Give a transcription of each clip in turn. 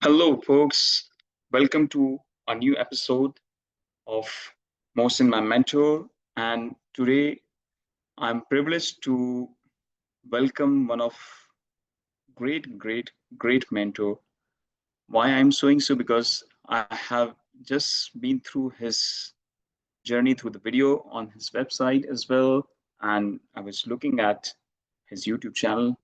Hello, folks. Welcome to a new episode of Mohsin, my mentor. And today I'm privileged to welcome one of great mentor. Why I'm saying so? Because I have just been through his journey through the video on his website as well. And I was looking at his YouTube channel.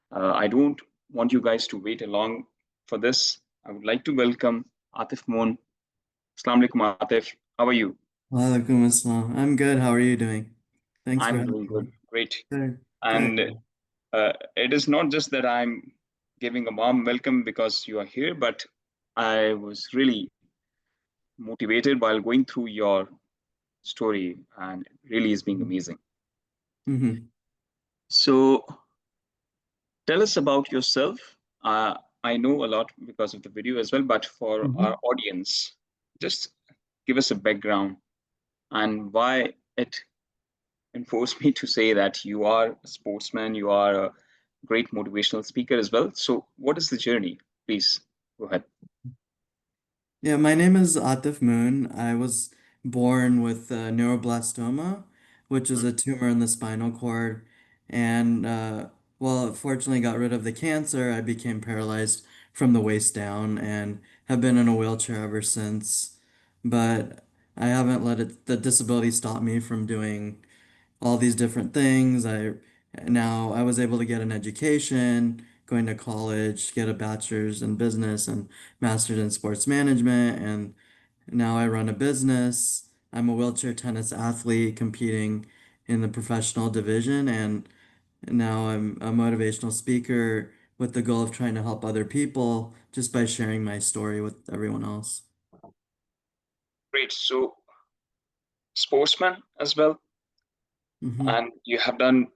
I don't want you guys to wait along for this. I would like to welcome Atif Moon. Assalamu alaikum, Atif. How are you? Walaikum assalam. I'm good. How are you doing? Thanks for I'm having doing good. me. Great. Good. And Good. it is not just that I'm giving a warm welcome because you are here, but I was really motivated while going through your story, and it really is being amazing. Mm-hmm. So tell us about yourself. I know a lot because of the video as well, but for our Mm-hmm. audience, just give us a background and why it and forced me to say that you are a sportsman, you are a great motivational speaker as well. So, what is the journey? Please go ahead. Yeah, my name is Atif Moon. I was born with neuroblastoma, which is a tumor in the spinal cord. And well, fortunately got rid of the cancer. I became paralyzed from the waist down and have been in a wheelchair ever since. But I haven't let the disability stop me from doing all these different things. I was able to get an education, going to college, get a bachelor's in business and master's in sports management, and now I run a business. I'm a wheelchair tennis athlete competing in the professional division, and now I'm a motivational speaker with the goal of trying to help other people just by sharing my story with everyone else. Great. So, sportsman as well, Hmm. and you have done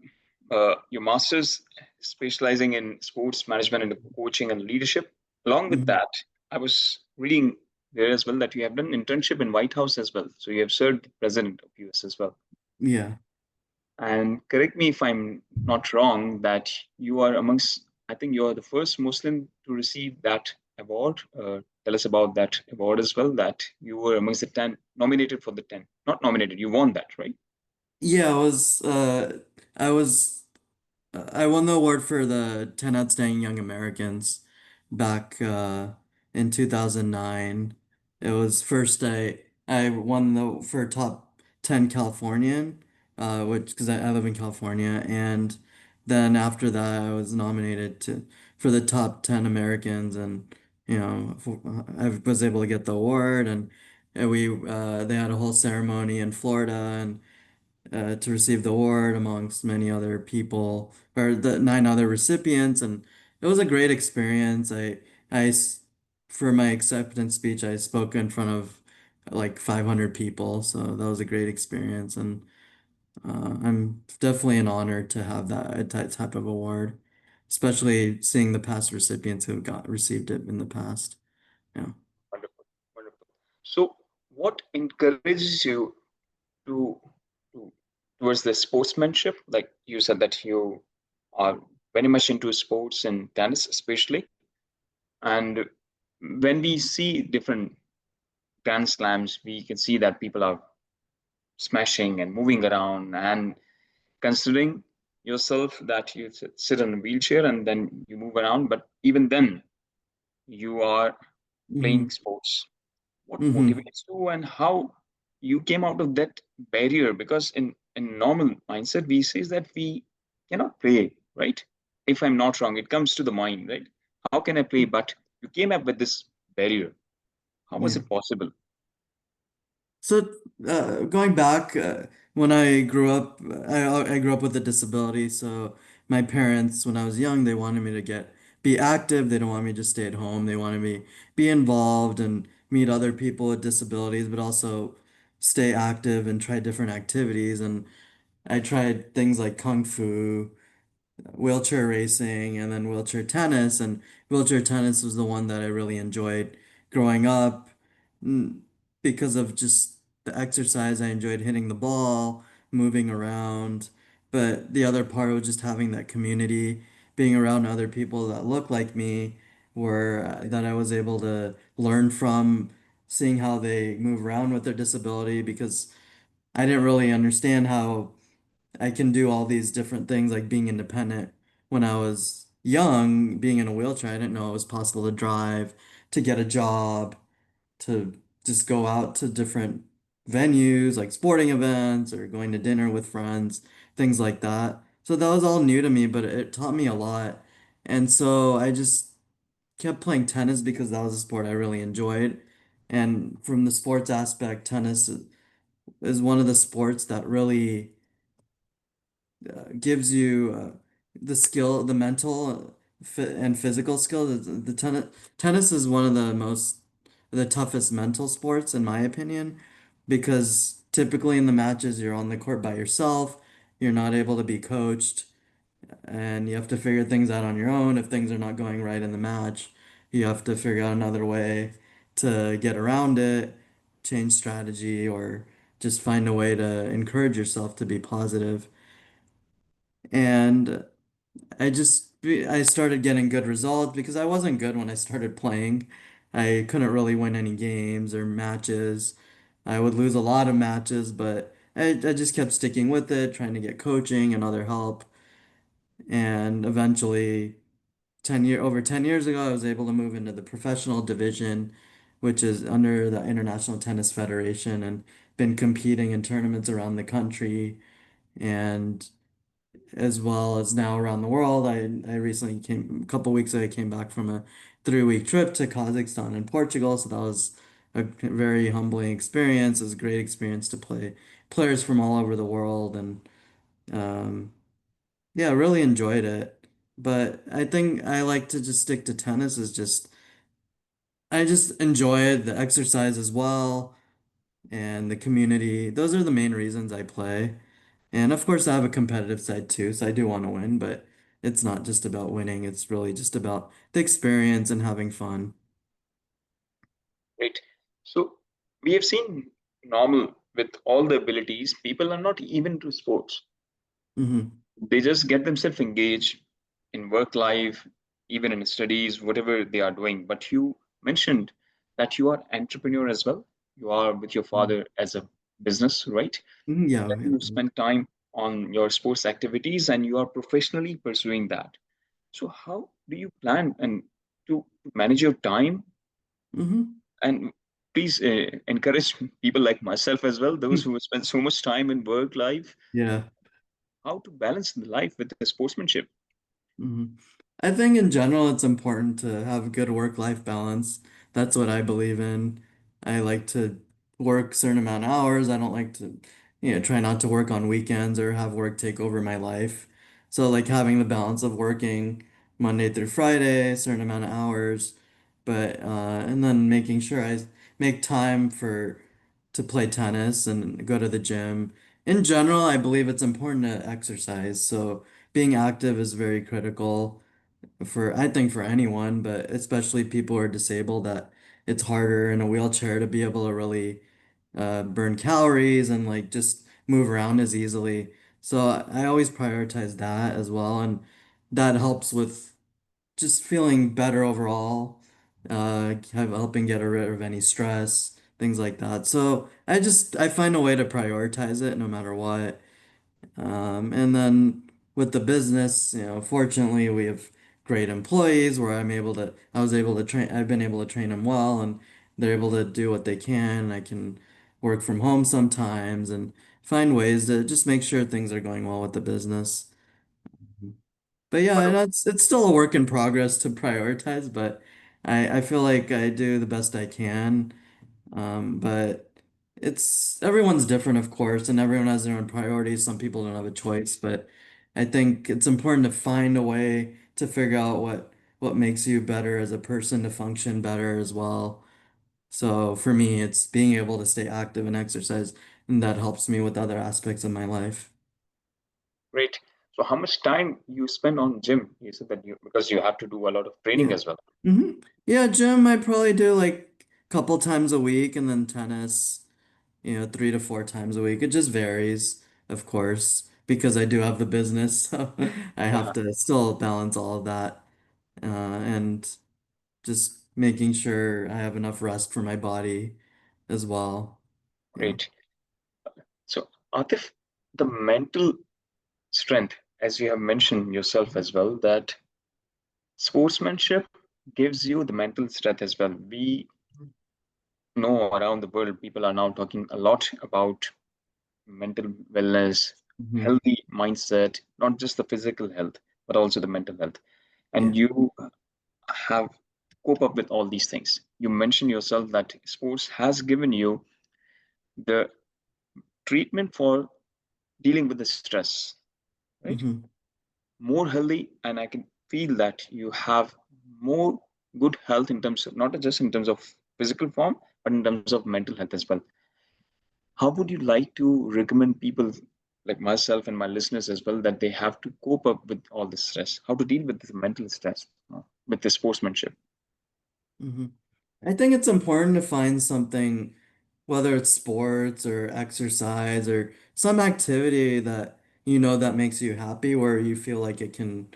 your master's specializing in sports management and coaching and leadership. Along with Hmm. that, I was reading there as well that you have done internship in White House as well. So you have served the president of US as well. Yeah. And correct me if I'm not wrong, that you are amongst, I think you are the first Muslim to receive that award. Tell us about that award as well, that you were amongst the 10, nominated for the 10. Not nominated, you won that, right? Yeah, I was I won the award for the 10 Outstanding Young Americans back in 2009. It was first I won the for top 10 Californian, which because I live in California, and then after that I was nominated to for the top 10 Americans, and I was able to get the award, and they had a whole ceremony in Florida, and to receive the award amongst many other people or the nine other recipients, and it was a great experience. I s- for my acceptance speech, I spoke in front of like 500 people, so that was a great experience, and I'm definitely an honor to have that type of award, especially seeing the past recipients who got received it in the past. Yeah. Wonderful, wonderful. So, what encourages you to, to towards the sportsmanship? Like you said that you are very much into sports and tennis, especially. And when we see different grand slams, we can see that people are smashing and moving around. And considering yourself that you sit in a wheelchair and then you move around, but even then you are playing Hmm. sports. What Hmm. motivates you and how you came out of that barrier? Because in normal mindset, we say that we cannot play, right? If I'm not wrong, it comes to the mind, right? How can I play? But you came up with this barrier. How was Yeah. it possible? So, going back, when I grew up, I grew up with a disability. So my parents, when I was young, they wanted me to be active. They don't want me to just stay at home. They wanted me be involved and meet other people with disabilities, but also stay active and try different activities. And I tried things like kung fu, wheelchair racing, and then wheelchair tennis. And wheelchair tennis was the one that I really enjoyed growing up, mm, because of just the exercise. I enjoyed hitting the ball, moving around. But the other part was just having that community, being around other people that look like me, where that I was able to learn from seeing how they move around with their disability because I didn't really understand how I can do all these different things like being independent when I was young, being in a wheelchair. I didn't know it was possible to drive, to get a job, to just go out to different venues like sporting events or going to dinner with friends, things like that. So that was all new to me, but it taught me a lot. And so I just kept playing tennis because that was a sport I really enjoyed. And from the sports aspect, tennis is one of the sports that really gives you the skill, the mental and physical skill. The tennis is one of the toughest mental sports, in my opinion, because typically in the matches you're on the court by yourself, you're not able to be coached, and you have to figure things out on your own. If things are not going right in the match, you have to figure out another way to get around it, change strategy, or just find a way to encourage yourself to be positive. And I started getting good results because I wasn't good when I started playing. I couldn't really win any games or matches. I would lose a lot of matches, but I just kept sticking with it, trying to get coaching and other help. And eventually, over 10 years ago, I was able to move into the professional division, which is under the International Tennis Federation, and been competing in tournaments around the country. And as well as now around the world. I recently a couple weeks ago, I came back from a 3-week trip to Kazakhstan and Portugal, so that was a very humbling experience. It was a great experience to play players from all over the world, and um, yeah, really enjoyed it. But I think I like to just stick to tennis. Is just I just enjoy the exercise as well and the community. Those are the main reasons I play. And of course, I have a competitive side too, so I do want to win, but it's not just about winning. It's really just about the experience and having fun. Great. So we have seen normal with all the abilities, people are not even to sports. Hmm. They just get themselves engaged in work life, even in studies, whatever they are doing. But you mentioned that you are entrepreneur as well. You are with your father as a business, right? Yeah, Then you yeah. spend time on your sports activities and you are professionally pursuing that. So how do you plan and to manage your time? Hmm. And please encourage people like myself as well, those who spend so much time in work life, Yeah. how to balance the life with the sportsmanship. Hmm. I think in general it's important to have a good work-life balance. That's what I believe in. I like to work certain amount of hours. I don't like to, try not to work on weekends or have work take over my life. So like having the balance of working Monday through Friday, a certain amount of hours, but and then making sure I make time to play tennis and go to the gym. In general, I believe it's important to exercise. So being active is very critical I think for anyone, but especially people who are disabled that it's harder in a wheelchair to be able to really burn calories and like just move around as easily. So I always prioritize that as well, and that helps with just feeling better overall, helping get rid of any stress, things like that. So I find a way to prioritize it no matter what. And then with the business, fortunately we have great employees where I've been able to train them well and they're able to do what they can. I can work from home sometimes and find ways to just make sure things are going well with the business. But yeah, and Wonderful. it's still a work in progress to prioritize, but I feel like I do the best I can. But it's everyone's different, of course, and everyone has their own priorities. Some people don't have a choice, but I think it's important to find a way to figure out what makes you better as a person to function better as well. So for me, it's being able to stay active and exercise, and that helps me with other aspects of my life. Great. So how much time you spend on gym? You said that you because you have to do a lot of training Yeah. as well. Yeah, gym I probably do like a couple times a week, and then tennis, 3 to 4 times a week. It just varies, of course, because I do have the business, so I have Yeah. to still balance all of that. And just making sure I have enough rest for my body as well. Yeah. Great. So, Atif, the mental strength, as you have mentioned yourself as well, that sportsmanship gives you the mental strength as well. We know around the world, people are now talking a lot about mental wellness, Hmm. healthy mindset, not just the physical health, but also the mental health. And Yeah. you have cope up with all these things. You mentioned yourself that sports has given you the treatment for dealing with the stress, right? Hmm. More healthy, and I can feel that you have more good health in terms of not just in terms of physical form, but in terms of mental health as well. How would you like to recommend people like myself and my listeners as well that they have to cope up with all this stress, how to deal with the mental stress with the sportsmanship? Hmm. I think it's important to find something, whether it's sports or exercise or some activity that you know that makes you happy, where you feel like it can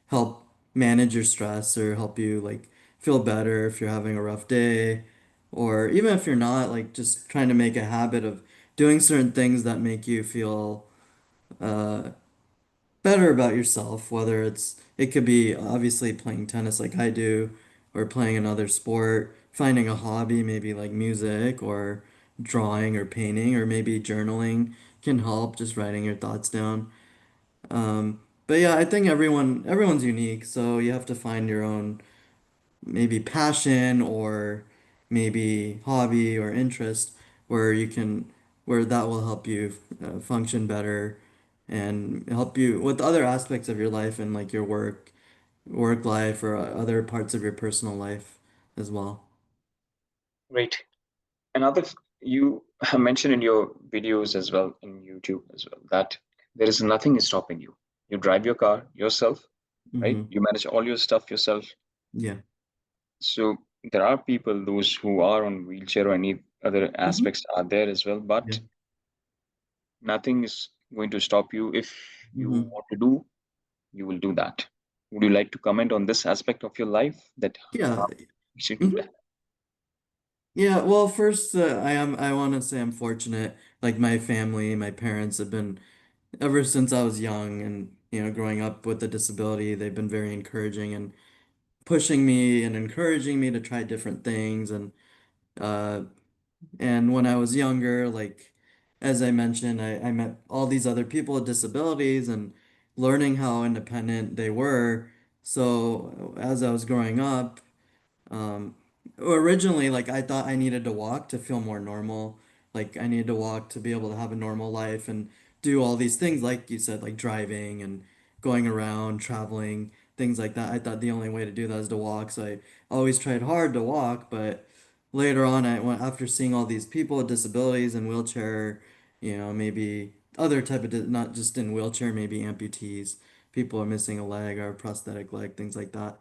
help manage your stress or help you like feel better if you're having a rough day, or even if you're not, like just trying to make a habit of doing certain things that make you feel uh, better about yourself, whether it could be obviously playing tennis like I do, or playing another sport, finding a hobby, maybe like music or drawing or painting, or maybe journaling can help, just writing your thoughts down. But yeah, I think everyone's unique, so you have to find your own maybe passion or maybe hobby or interest where you can where that will help you function better and help you with other aspects of your life and like your work life or other parts of your personal life as well. Great. Another, you have mentioned in your videos as well, in YouTube as well, that there is nothing is stopping you. You drive your car yourself, right? Hmm. You manage all your stuff yourself. Yeah. So there are people, those who are on wheelchair or any other Hmm. aspects are there as well, Yeah. but nothing is going to stop you. If you Hmm. want to do, you will do that. Would you like to comment on this aspect of your life that Yeah. how you should do Hmm. that? Yeah, well, first, I want to say I'm fortunate. Like my family, my parents have been ever since I was young and growing up with a disability, they've been very encouraging and pushing me and encouraging me to try different things uh and when I was younger, like as I mentioned, I met all these other people with disabilities and learning how independent they were. So as I was growing up, um, originally, like I thought I needed to walk to feel more normal. Like I needed to walk to be able to have a normal life and do all these things, like you said, like driving and going around, traveling, things like that. I thought the only way to do that is to walk. So I always tried hard to walk, but later on, I went after seeing all these people with disabilities and wheelchair, maybe other type of, not just in wheelchair, maybe amputees, people are missing a leg or a prosthetic leg, things like that.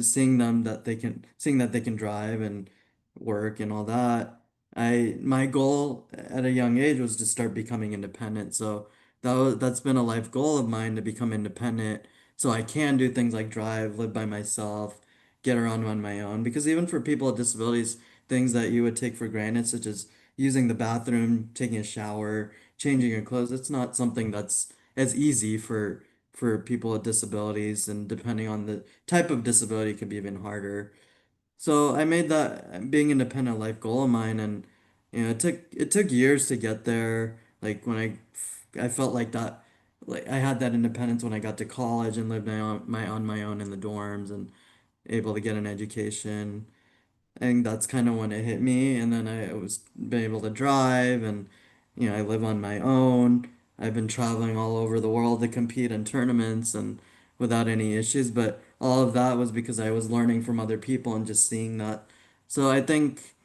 Seeing that they can drive and work and all that. My goal at a young age was to start becoming independent. So that's been a life goal of mine to become independent. So I can do things like drive, live by myself, get around on my own. Because even for people with disabilities, things that you would take for granted, such as using the bathroom, taking a shower, changing your clothes, it's not something that's as easy for people with disabilities, and depending on the type of disability, it could be even harder. So I made that being independent a life goal of mine, and it took years to get there. Like when I felt like that, like I had that independence when I got to college and lived on my own in the dorms and able to get an education. I think that's kind of when it hit me, and then I was been able to drive, and I live on my own. I've been traveling all over the world to compete in tournaments and without any issues, but all of that was because I was learning from other people and just seeing that. So I think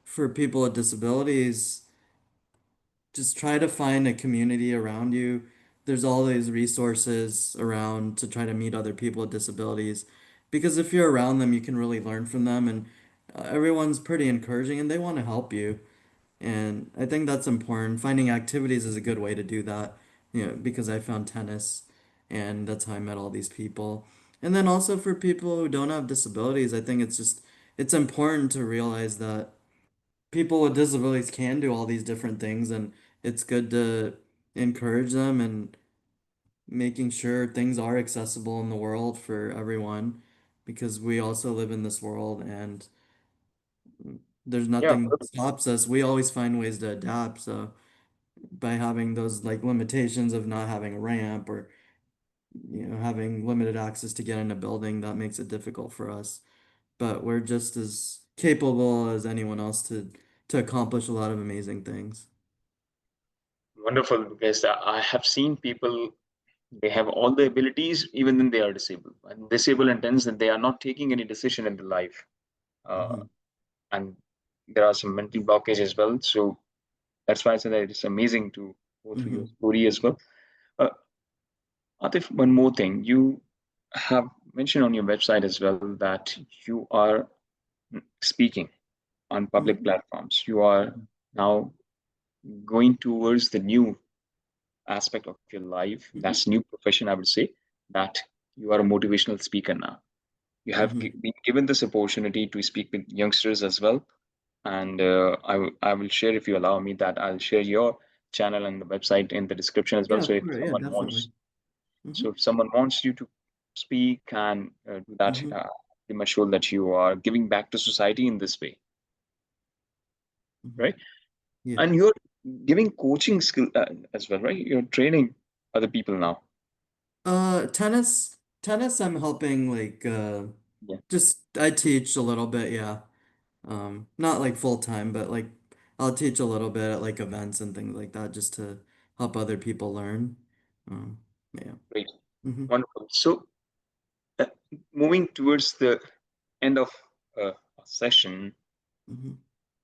for people with disabilities, just try to find a community around you. There's all these resources around to try to meet other people with disabilities because if you're around them, you can really learn from them, and everyone's pretty encouraging and they want to help you. And I think that's important. Finding activities is a good way to do that, because I found tennis and that's how I met all these people. And then also for people who don't have disabilities, I think it's important to realize that people with disabilities can do all these different things, and it's good to encourage them and making sure things are accessible in the world for everyone because we also live in this world and there's Yeah, nothing that stops us. We always find ways to adapt. So by having those like limitations of not having a ramp or having limited access to get in a building, that makes it difficult for us. But we're just as capable as anyone else to accomplish a lot of amazing things. wonderful, because I have seen people, they have all the abilities even then they are disabled. And disabled intends that they are not taking any decision in their life. Uh, Hmm. and there are some mental blockage as well. So that's why I said that it's amazing to go through your Hmm. story as well. Uh, Atif, one more thing. You have mentioned on your website as well that you are speaking on public Hmm. platforms. You are now going towards the new aspect of your life. Hmm. That's new profession, I would say, that you are a motivational speaker now. You have Hmm. been given this opportunity to speak with youngsters as well. And I will share, if you allow me, that I'll share your channel and the website in the description as well. Yeah, So of if course. Yeah, someone wants, definitely. Hmm. so if someone wants you to speak and do that, Hmm. pretty much sure that you are giving back to society in this way, Hmm. right? Yeah. And you're giving coaching skill as well, right? You're training other people now. Tennis, I'm helping like Yeah, just I teach a little bit, yeah. Not like full time, but like I'll teach a little bit at like events and things like that just to help other people learn. Um, yeah. great, Hmm. wonderful. So uh, moving towards the end of our session, Hmm.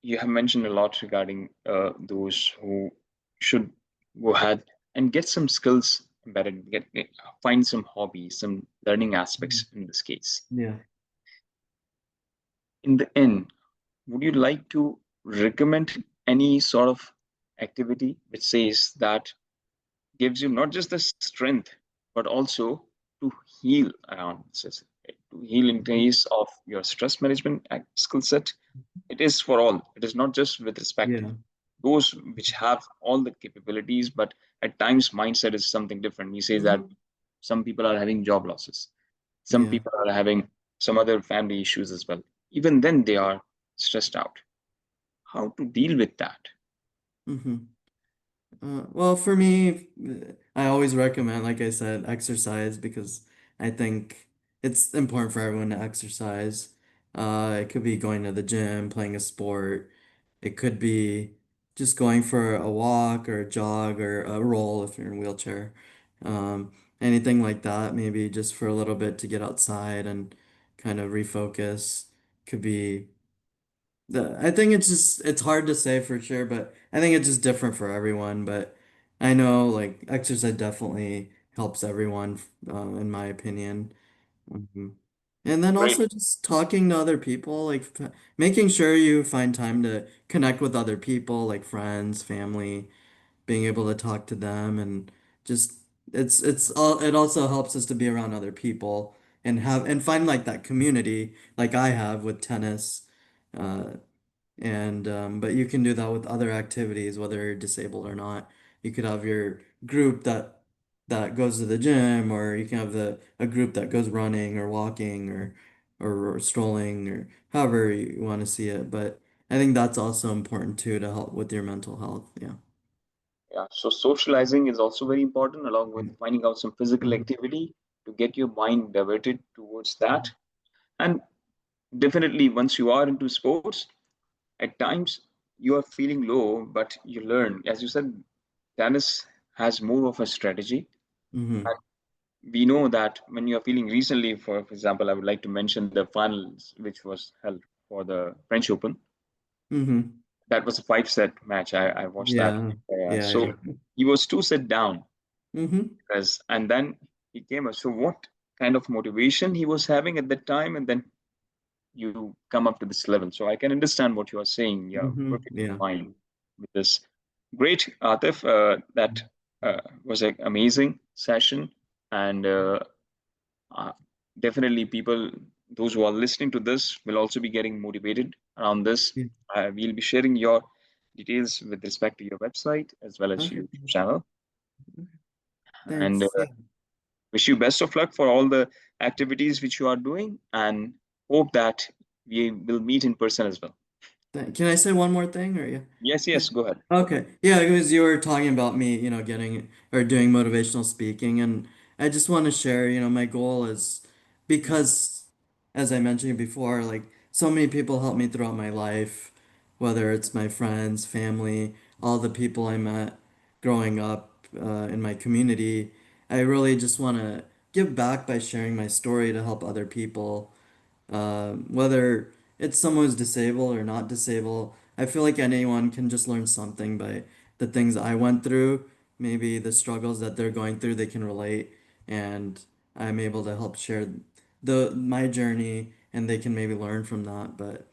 you have mentioned a lot regarding those who should go ahead and get some skills embedded, find some hobbies, some learning aspects in this case. Yeah. In the end, would you like to recommend any sort of activity which says that gives you not just the strength but also to heal around this, to heal in Mhm. case of your stress management skill set? It is for all. It is not just with respect to Yeah. those which have all the capabilities, but at times mindset is something different. We say that Hmm. some people are having job losses, some Yeah. people are having some other family issues as well. Even then, they are stressed out. How to deal with that? Hmm. Well, for me, I always recommend, like I said, exercise because I think it's important for everyone to exercise. It could be going to the gym, playing a sport. It could be just going for a walk or a jog or a roll if you're in a wheelchair. Anything like that, maybe just for a little bit to get outside and kind of refocus. Could be I think it's hard to say for sure, but I think it's just different for everyone. But I know like exercise definitely helps everyone, in my opinion. Mhm. And then Great. also just talking to other people, like making sure you find time to connect with other people, like friends, family, being able to talk to them, and just it also helps us to be around other people and have and find like that community, like I have with tennis. Uh, and but you can do that with other activities, whether you're disabled or not. You could have your group that goes to the gym, or you can have the a group that goes running or walking or strolling or however you want to see it. But I think that's also important too to help with your mental health. Yeah. Yeah. So socializing is also very important, along with finding out some physical Mhm. activity to get your mind diverted towards that. Mhm. And definitely, once you are into sports, at times you are feeling low, but you learn. As you said, tennis has more of a strategy. Mhm. And we know that when you are feeling recently, for example, I would like to mention the finals which was held for the French Open. Mhm. That was a five-set match. I watched that. Yeah. Yeah. So Yeah. he was two set down Mhm. because, and then he came up. So what kind of motivation he was having at that time, and then you come up to this level. So I can understand what you are saying. You're Mhm. perfectly Yeah. fine with this. Great, Atif. That was an amazing session, and uh, definitely people, those who are listening to this, will also be getting motivated around this. Yeah. We'll be sharing your details with respect to your website as well as Okay. your YouTube channel. Okay. And Thanks. Yeah. wish you best of luck for all the activities which you are doing, and hope that we will meet in person as well. Can I say one more thing or yeah? Yes, yes, go ahead. Okay. Yeah, because you were talking about me, getting or doing motivational speaking, and I just want to share, my goal is because, as I mentioned before, like so many people helped me throughout my life, whether it's my friends, family, all the people I met growing up in my community. I really just want to give back by sharing my story to help other people whether it's someone who's disabled or not disabled, I feel like anyone can just learn something by the things I went through, maybe the struggles that they're going through, they can relate, and I'm able to help share the my journey, and they can maybe learn from that. But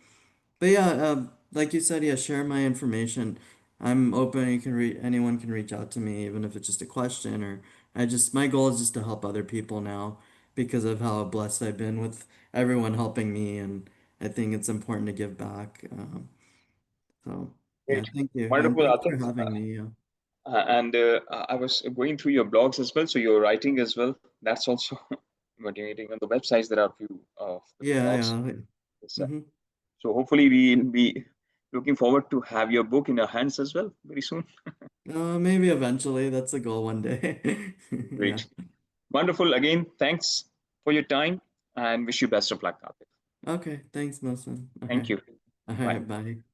yeah, like you said, yeah, share my information. I'm open. Anyone can reach out to me, even if it's just a question or my goal is just to help other people now because of how blessed I've been with everyone helping me, and I think it's important to give back. So yeah, Great. thank you, and Wonderful, thanks for Atif. having me. And I was going through your blogs as well, so you're writing as well. That's also motivating. On the websites, there are a few of the Yeah, blogs. yeah. Yes, Hmm. so hopefully, we'll be looking forward to have your book in our hands as well very soon. Maybe eventually. That's a goal one day. Yeah. Great. Wonderful. Again, thanks for your time and wish you best of luck, Atif. Okay. Thanks, Wilson. Thank Okay. you. All Bye. right. Bye.